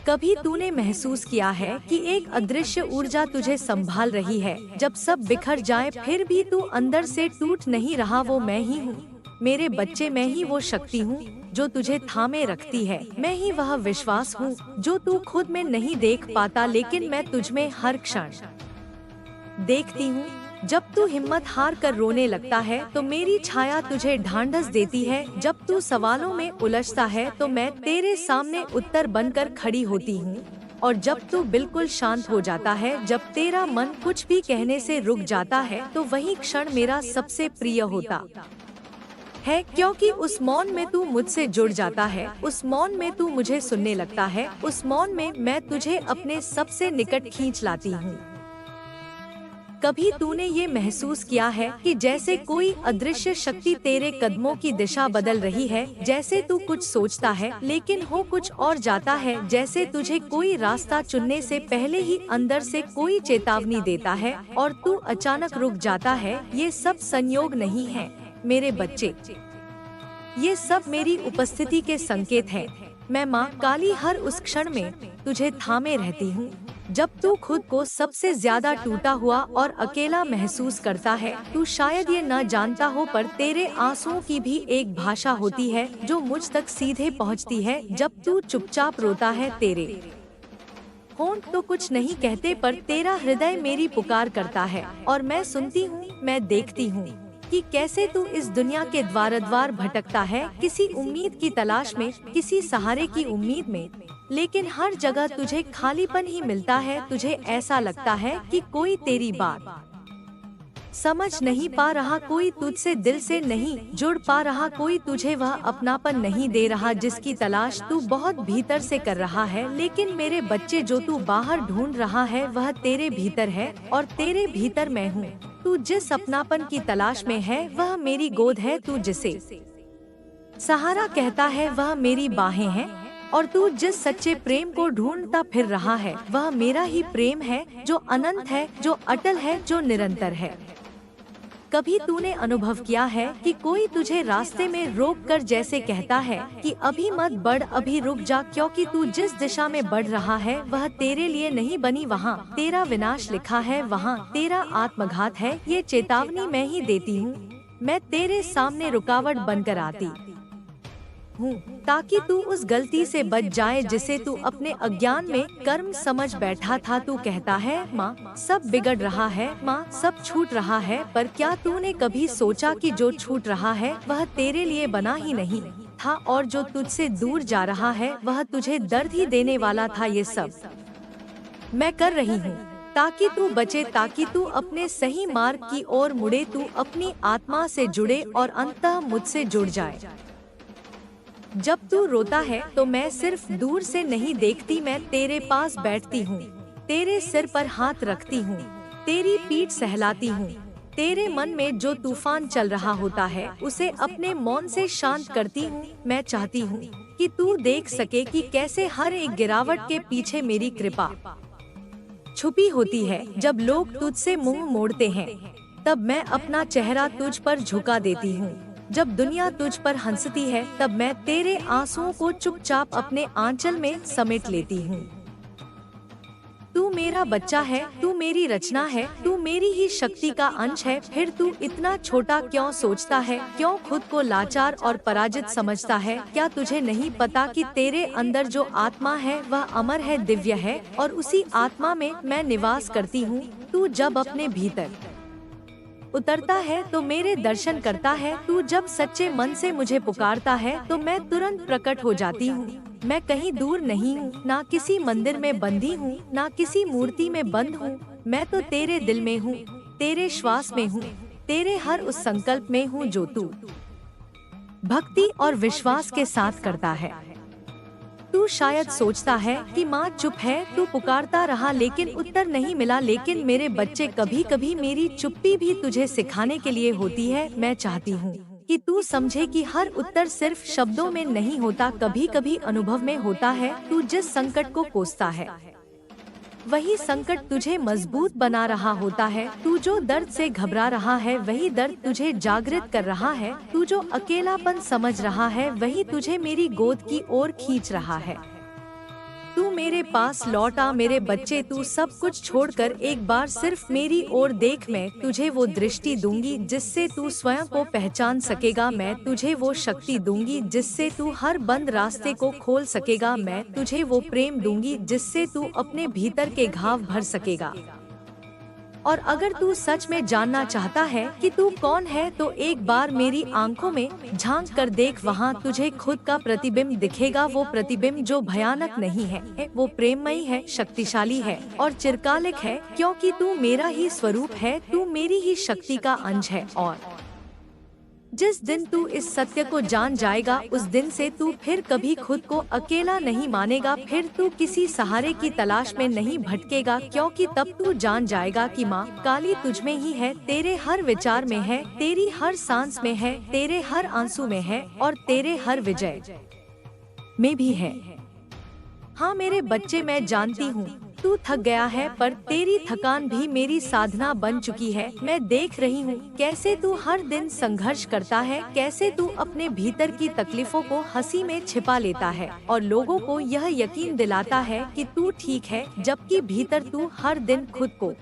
Speaker 1: कभी तूने महसूस किया है कि एक अदृश्य ऊर्जा तुझे संभाल रही है? जब सब बिखर जाए फिर भी तू अंदर से टूट नहीं रहा। वो मैं ही हूँ मेरे बच्चे, मैं ही वो शक्ति हूँ जो तुझे थामे रखती है। मैं ही वह विश्वास हूँ जो तू खुद में नहीं देख पाता, लेकिन मैं तुझमें हर क्षण देखती हूँ। जब तू हिम्मत हार कर रोने लगता है तो मेरी छाया तुझे ढांढस देती है। जब तू सवालों में उलझता है तो मैं तेरे सामने उत्तर बनकर खड़ी होती हूँ। और जब तू बिल्कुल शांत हो जाता है, जब तेरा मन कुछ भी कहने से रुक जाता है, तो वही क्षण मेरा सबसे प्रिय होता है, क्योंकि उस मौन में तू मुझसे जुड़ जाता है। उस मौन में तू मुझे सुनने लगता है। उस मौन में मैं तुझे अपने सबसे निकट खींच लाती हूँ। कभी तूने ये महसूस किया है कि जैसे कोई अदृश्य शक्ति तेरे कदमों की दिशा बदल रही है? जैसे तू कुछ सोचता है लेकिन हो कुछ और जाता है, जैसे तुझे कोई रास्ता चुनने से पहले ही अंदर से कोई चेतावनी देता है और तू अचानक रुक जाता है। ये सब संयोग नहीं है मेरे बच्चे, ये सब मेरी उपस्थिति के संकेत हैं। मैं माँ काली हर उस क्षण में तुझे थामे रहती हूँ जब तू खुद को सबसे ज्यादा टूटा हुआ और अकेला महसूस करता है। तू शायद ये न जानता हो, पर तेरे आंसुओं की भी एक भाषा होती है जो मुझ तक सीधे पहुंचती है। जब तू चुपचाप रोता है, तेरे होंठ तो कुछ नहीं कहते, पर तेरा हृदय मेरी पुकार करता है, और मैं सुनती हूँ, मैं देखती हूँ कि कैसे तू इस दुनिया के द्वार द्वार भटकता है, किसी उम्मीद की तलाश में, किसी सहारे की उम्मीद में, लेकिन हर जगह तुझे खालीपन ही मिलता है। तुझे ऐसा लगता है कि कोई तेरी बात समझ नहीं पा रहा, कोई तुझसे दिल से नहीं जुड़ पा रहा, कोई तुझे वह अपनापन नहीं दे रहा जिसकी तलाश तू बहुत भीतर से कर रहा है। लेकिन मेरे बच्चे, जो तू बाहर ढूंढ रहा है वह तेरे भीतर है, और तेरे भीतर मैं हूँ। तू जिस अपनापन की तलाश में है वह मेरी गोद है, तू जिसे सहारा कहता है वह मेरी बाहें हैं, और तू जिस सच्चे प्रेम को ढूंढता फिर रहा है वह मेरा ही प्रेम है, जो अनंत है, जो अटल है, जो निरंतर है। कभी तूने अनुभव किया है कि कोई तुझे रास्ते में रोक कर जैसे कहता है कि अभी मत बढ़, अभी रुक जा, क्योंकि तू जिस दिशा में बढ़ रहा है वह तेरे लिए नहीं बनी, वहाँ तेरा विनाश लिखा है, वहाँ तेरा आत्मघात है। ये चेतावनी मैं ही देती हूँ। मैं तेरे सामने रुकावट बनकर आती हूँ ताकि तू उस गलती से बच जाए जिसे तू अपने अज्ञान में कर्म समझ बैठा था। तू कहता है माँ सब बिगड़ रहा है, माँ सब छूट रहा है, पर क्या तूने कभी सोचा कि जो छूट रहा है वह तेरे लिए बना ही नहीं था, और जो तुझसे दूर जा रहा है वह तुझे दर्द ही देने वाला था। ये सब मैं कर रही हूँ ताकि तू बचे, ताकि तू अपने सही मार्ग की ओर मुड़े, तू अपनी आत्मा से जुड़े और अंततः मुझसे जुड़ जाए। जब तू रोता है तो मैं सिर्फ दूर से नहीं देखती, मैं तेरे पास बैठती हूँ, तेरे सिर पर हाथ रखती हूँ, तेरी पीठ सहलाती हूँ, तेरे मन में जो तूफान चल रहा होता है उसे अपने मौन से शांत करती हूँ। मैं चाहती हूँ कि तू देख सके कि कैसे हर एक गिरावट के पीछे मेरी कृपा छुपी होती है। जब लोग तुझसे मुंह मोड़ते हैं तब मैं अपना चेहरा तुझ पर झुका देती हूँ। जब दुनिया तुझ पर हंसती है तब मैं तेरे आंसुओं को चुपचाप अपने आंचल में समेट लेती हूँ। तू मेरा बच्चा है, तू मेरी रचना है, तू मेरी ही शक्ति का अंश है। फिर तू इतना छोटा क्यों सोचता है? क्यों खुद को लाचार और पराजित समझता है? क्या तुझे नहीं पता कि तेरे अंदर जो आत्मा है वह अमर है, दिव्य है और उसी आत्मा में मैं निवास करती हूँ। तू जब अपने भीतर उतरता है तो मेरे दर्शन करता है। तू जब सच्चे मन से मुझे पुकारता है तो मैं तुरंत प्रकट हो जाती हूँ। मैं कहीं दूर नहीं हूँ, ना किसी मंदिर में बंधी हूँ, ना किसी मूर्ति में बंद हूँ। मैं तो तेरे दिल में हूँ, तेरे श्वास में हूँ, तेरे हर उस संकल्प में हूँ जो तू भक्ति और विश्वास के साथ करता है। तू शायद सोचता है कि माँ चुप है, तू पुकारता रहा लेकिन उत्तर नहीं मिला। लेकिन मेरे बच्चे, कभी कभी मेरी चुप्पी भी तुझे सिखाने के लिए होती है। मैं चाहती हूँ कि तू समझे कि हर उत्तर सिर्फ शब्दों में नहीं होता, कभी कभी अनुभव में होता है। तू जिस संकट को कोसता है वही संकट तुझे मजबूत बना रहा होता है। तू जो दर्द से घबरा रहा है वही दर्द तुझे जागृत कर रहा है। तू जो अकेलापन समझ रहा है वही तुझे मेरी गोद की ओर खींच रहा है। तू मेरे पास लौटा मेरे बच्चे, तू सब कुछ छोड़कर एक बार सिर्फ मेरी ओर देख। मैं तुझे वो दृष्टि दूंगी जिससे तू स्वयं को पहचान सकेगा। मैं तुझे वो शक्ति दूंगी जिससे तू हर बंद रास्ते को खोल सकेगा। मैं तुझे वो प्रेम दूंगी जिससे तू अपने भीतर के घाव भर सकेगा। और अगर तू सच में जानना चाहता है कि तू कौन है तो एक बार मेरी आंखों में झांक कर देख, वहाँ तुझे खुद का प्रतिबिंब दिखेगा। वो प्रतिबिंब जो भयानक नहीं है, वो प्रेममयी है, शक्तिशाली है और चिरकालिक है, क्योंकि तू मेरा ही स्वरूप है, तू मेरी ही शक्ति का अंश है। और जिस दिन तू इस सत्य को जान जाएगा उस दिन से तू फिर कभी खुद को अकेला नहीं मानेगा। फिर तू किसी सहारे की तलाश में नहीं भटकेगा, क्योंकि तब तू जान जाएगा कि माँ काली तुझ में ही है, तेरे हर विचार में है, तेरी हर सांस में है, तेरे हर आंसू में है और तेरे हर विजय में भी है। हाँ मेरे बच्चे, मैं जानती हूँ तू थक गया है, पर तेरी थकान भी मेरी साधना बन चुकी है। मैं देख रही हूँ कैसे तू हर दिन संघर्ष करता है, कैसे तू अपने भीतर की तकलीफों को हंसी में छिपा लेता है और लोगों को यह यकीन दिलाता है कि तू ठीक है, जबकि भीतर तू हर दिन खुद को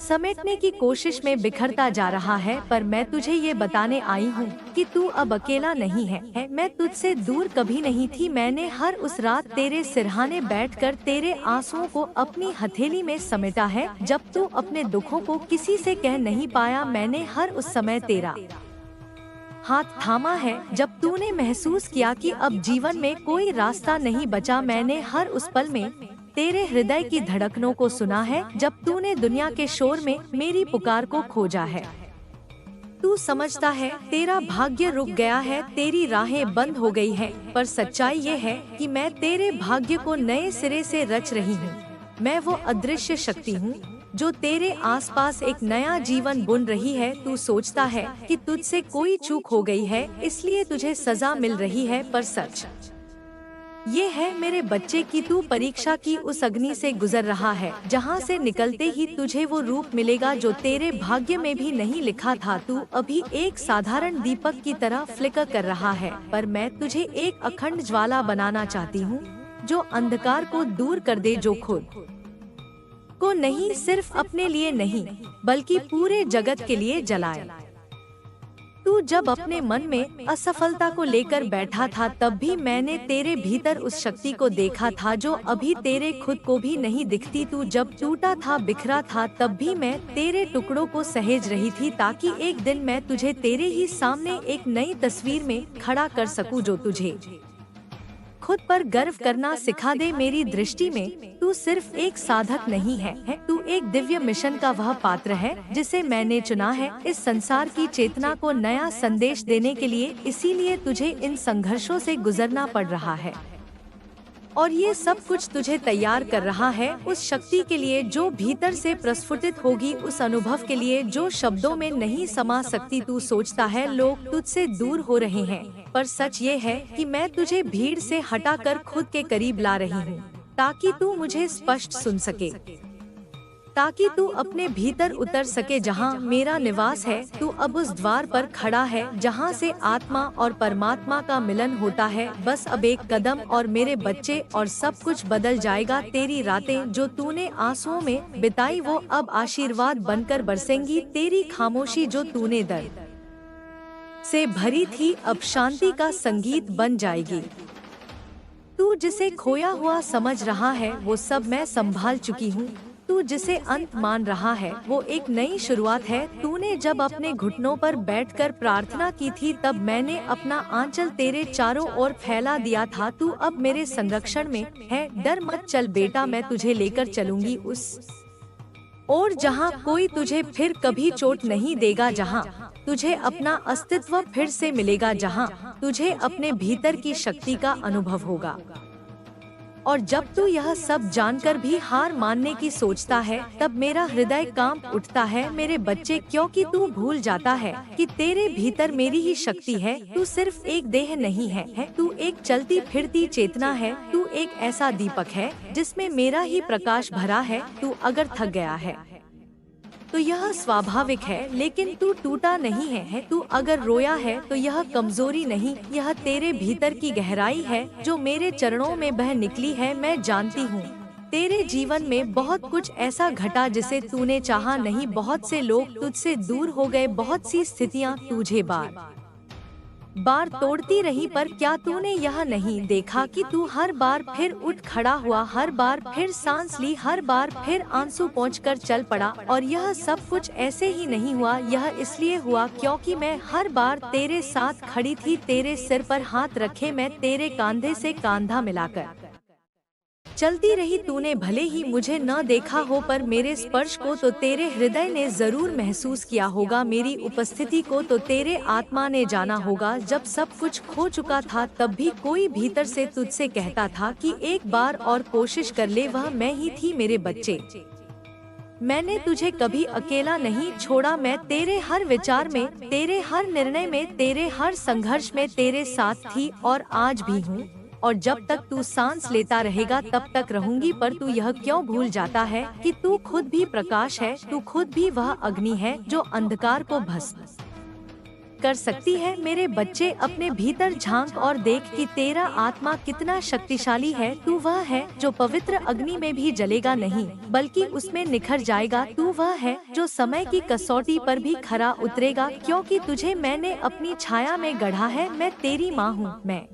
Speaker 1: समेटने की कोशिश में बिखरता जा रहा है। पर मैं तुझे ये बताने आई हूँ कि तू अब अकेला नहीं है। मैं तुझसे दूर कभी नहीं थी। मैंने हर उस रात तेरे सिरहाने बैठकर तेरे आंसुओं को अपनी हथेली में समेटा है, जब तू अपने दुखों को किसी से कह नहीं पाया। मैंने हर उस समय तेरा हाथ थामा है, जब तूने महसूस किया कि अब जीवन में कोई रास्ता नहीं बचा। मैंने हर उस पल में तेरे हृदय की धड़कनों को सुना है, जब तूने दुनिया के शोर में मेरी पुकार को खोजा है। तू समझता है तेरा भाग्य रुक गया है, तेरी राहें बंद हो गई है, पर सच्चाई ये है कि मैं तेरे भाग्य को नए सिरे से रच रही हूँ। मैं वो अदृश्य शक्ति हूँ जो तेरे आसपास एक नया जीवन बुन रही है। तू सोचता है कि तुझसे कोई चूक हो गई है, इसलिए तुझे सजा मिल रही है, पर सच ये है मेरे बच्चे की तू परीक्षा की उस अग्नि से गुजर रहा है, जहाँ से निकलते ही तुझे वो रूप मिलेगा जो तेरे भाग्य में भी नहीं लिखा था। तू अभी एक साधारण दीपक की तरह फ्लिकर कर रहा है, पर मैं तुझे एक अखंड ज्वाला बनाना चाहती हूँ जो अंधकार को दूर कर दे, जो खुद को नहीं, सिर्फ अपने लिए नहीं बल्कि पूरे जगत के लिए जलाए। तू जब अपने मन में असफलता को लेकर बैठा था तब भी मैंने तेरे भीतर उस शक्ति को देखा था जो अभी तेरे खुद को भी नहीं दिखती। तू जब टूटा था, बिखरा था, तब भी मैं तेरे टुकड़ों को सहेज रही थी, ताकि एक दिन मैं तुझे तेरे ही सामने एक नई तस्वीर में खड़ा कर सकूं जो तुझे खुद पर गर्व करना सिखा दे। मेरी दृष्टि में तू सिर्फ एक साधक नहीं है, तू एक दिव्य मिशन का वह पात्र है जिसे मैंने चुना है इस संसार की चेतना को नया संदेश देने के लिए। इसीलिए तुझे इन संघर्षों से गुजरना पड़ रहा है। और ये सब कुछ तुझे तैयार कर रहा है उस शक्ति के लिए जो भीतर से प्रस्फुटित होगी, उस अनुभव के लिए जो शब्दों में नहीं समा सकती। तू सोचता है लोग तुझसे दूर हो रहे हैं, पर सच ये है कि मैं तुझे भीड़ से हटाकर खुद के करीब ला रही हूँ, ताकि तू मुझे स्पष्ट सुन सके, ताकि तू अपने भीतर उतर सके जहाँ मेरा निवास है। तू अब उस द्वार पर खड़ा है जहाँ से आत्मा और परमात्मा का मिलन होता है। बस अब एक कदम और मेरे बच्चे, और सब कुछ बदल जाएगा। तेरी रातें जो तूने आंसुओं में बिताई वो अब आशीर्वाद बनकर बरसेंगी। तेरी खामोशी जो तूने दर्द से भरी थी अब शांति का संगीत बन जाएगी। तू जिसे खोया हुआ समझ रहा है वो सब मैं संभाल चुकी हूँ। तू जिसे अंत मान रहा है वो एक नई शुरुआत है। तूने जब अपने घुटनों पर बैठकर प्रार्थना की थी तब मैंने अपना आंचल तेरे चारों ओर फैला दिया था। तू अब मेरे संरक्षण में है। डर मत, चल बेटा, मैं तुझे लेकर चलूंगी उस और जहाँ कोई तुझे फिर कभी चोट नहीं देगा, जहाँ तुझे अपना अस्तित्व फिर से मिलेगा, जहाँ तुझे अपने भीतर की शक्ति का अनुभव होगा। और जब तू यह सब जानकर भी हार मानने की सोचता है तब मेरा हृदय कांप उठता है मेरे बच्चे, क्योंकि तू भूल जाता है कि तेरे भीतर मेरी ही शक्ति है। तू सिर्फ एक देह नहीं है, तू एक चलती फिरती चेतना है। तू एक ऐसा दीपक है जिसमें मेरा ही प्रकाश भरा है। तू अगर थक गया है तो यह स्वाभाविक है, लेकिन तू टूटा नहीं है। तू अगर रोया है तो यह कमजोरी नहीं, यह तेरे भीतर की गहराई है जो मेरे चरणों में बह निकली है। मैं जानती हूँ तेरे जीवन में बहुत कुछ ऐसा घटा जिसे तूने चाहा नहीं। बहुत से लोग तुझसे दूर हो गए, बहुत सी स्थितियाँ तुझे बार तोड़ती रही, पर क्या तूने यह नहीं देखा कि तू हर बार फिर उठ खड़ा हुआ, हर बार फिर सांस ली, हर बार फिर आंसू पोंछकर चल पड़ा। और यह सब कुछ ऐसे ही नहीं हुआ, यह इसलिए हुआ क्योंकि मैं हर बार तेरे साथ खड़ी थी, तेरे सिर पर हाथ रखे मैं तेरे कंधे से कंधा मिलाकर चलती रही। तूने भले ही मुझे न देखा हो पर मेरे स्पर्श को तो तेरे हृदय ने जरूर महसूस किया होगा, मेरी उपस्थिति को तो तेरे आत्मा ने जाना होगा। जब सब कुछ खो चुका था तब भी कोई भीतर से तुझसे कहता था कि एक बार और कोशिश कर ले, वह मैं ही थी मेरे बच्चे। मैंने तुझे कभी अकेला नहीं छोड़ा, मैं तेरे हर विचार में, तेरे हर निर्णय में, तेरे हर संघर्ष में तेरे साथ थी और आज भी हूँ। और जब तक तू सांस लेता रहेगा तब तक रहूंगी। पर तू यह क्यों भूल जाता है कि तू खुद भी प्रकाश है, तू खुद भी वह अग्नि है जो अंधकार को भस्म कर सकती है। मेरे बच्चे, अपने भीतर झांक और देख कि तेरा आत्मा कितना शक्तिशाली है। तू वह है जो पवित्र अग्नि में भी जलेगा नहीं बल्कि उसमें निखर जाएगा। तू वह है जो समय की कसौटी पर भी खरा उतरेगा, क्योंकि तुझे मैंने अपनी छाया में गढ़ा है। मैं तेरी माँ हूँ, मैं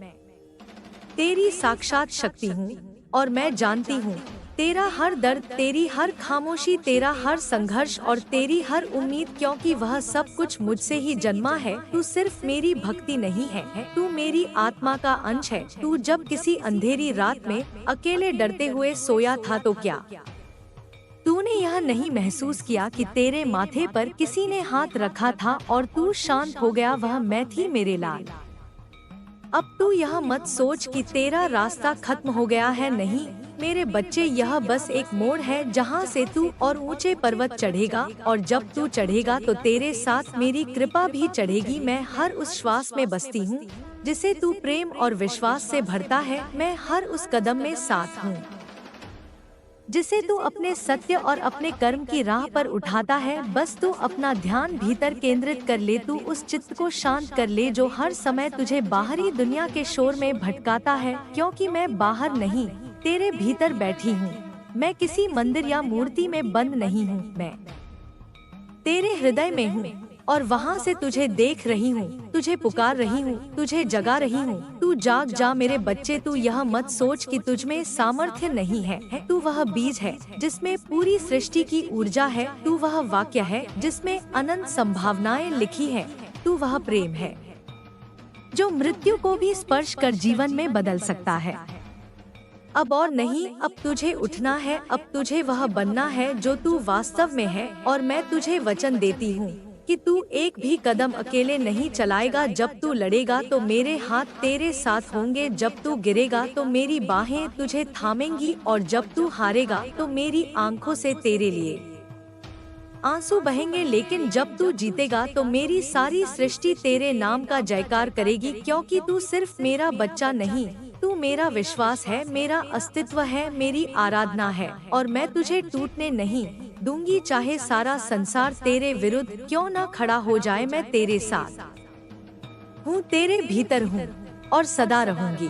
Speaker 1: तेरी साक्षात शक्ति हूँ और मैं जानती हूँ तेरा हर दर्द, तेरी हर खामोशी, तेरा हर संघर्ष और तेरी हर उम्मीद, क्योंकि वह सब कुछ मुझसे ही जन्मा है। तू सिर्फ मेरी भक्ति नहीं है, तू मेरी आत्मा का अंश है। तू जब किसी अंधेरी रात में अकेले डरते हुए सोया था तो क्या तूने यह नहीं महसूस किया कि तेरे माथे पर किसी ने हाथ रखा था और तू शांत हो गया? वह मैं थी मेरे लाल। अब तू यह मत सोच कि तेरा रास्ता खत्म हो गया है, नहीं मेरे बच्चे, यह बस एक मोड़ है जहाँ से तू और ऊंचे पर्वत चढ़ेगा। और जब तू चढ़ेगा तो तेरे साथ मेरी कृपा भी चढ़ेगी। मैं हर उस श्वास में बसती हूँ जिसे तू प्रेम और विश्वास से भरता है। मैं हर उस कदम में साथ हूँ जिसे तू अपने सत्य और अपने कर्म की राह पर उठाता है। बस तू अपना ध्यान भीतर केंद्रित कर ले, तू उस चित्त को शांत कर ले जो हर समय तुझे बाहरी दुनिया के शोर में भटकाता है। क्योंकि मैं बाहर नहीं, तेरे भीतर बैठी हूँ। मैं किसी मंदिर या मूर्ति में बंद नहीं हूँ, मैं तेरे हृदय में हूँ और वहाँ से तुझे देख रही हूँ, तुझे पुकार रही हूँ, तुझे जगा रही हूँ। तू जाग जा मेरे बच्चे। तू यह मत सोच कि तुझ में सामर्थ्य नहीं है। तू वह बीज है जिसमें पूरी सृष्टि की ऊर्जा है। तू वह वाक्य है जिसमें अनंत संभावनाएं लिखी है। तू वह प्रेम है जो मृत्यु को भी स्पर्श कर जीवन में बदल सकता है। अब और नहीं, अब तुझे उठना है, अब तुझे वह बनना है जो तू वास्तव में है। और मैं तुझे वचन देती हूँ कि तू एक भी कदम अकेले नहीं चलाएगा। जब तू लड़ेगा तो मेरे हाथ तेरे साथ होंगे, जब तू गिरेगा तो मेरी बाहें तुझे थामेंगी, और जब तू हारेगा तो मेरी आंखों से तेरे लिए आंसू बहेंगे। लेकिन जब तू जीतेगा तो मेरी सारी सृष्टि तेरे नाम का जयकार करेगी, क्योंकि तू सिर्फ मेरा बच्चा नहीं, तू मेरा विश्वास है, मेरा अस्तित्व है, मेरी आराधना है, और मैं तुझे टूटने नहीं दूंगी। चाहे सारा संसार तेरे विरुद्ध क्यों न खड़ा हो जाए, मैं तेरे साथ हूँ, तेरे भीतर हूँ और सदा रहूंगी।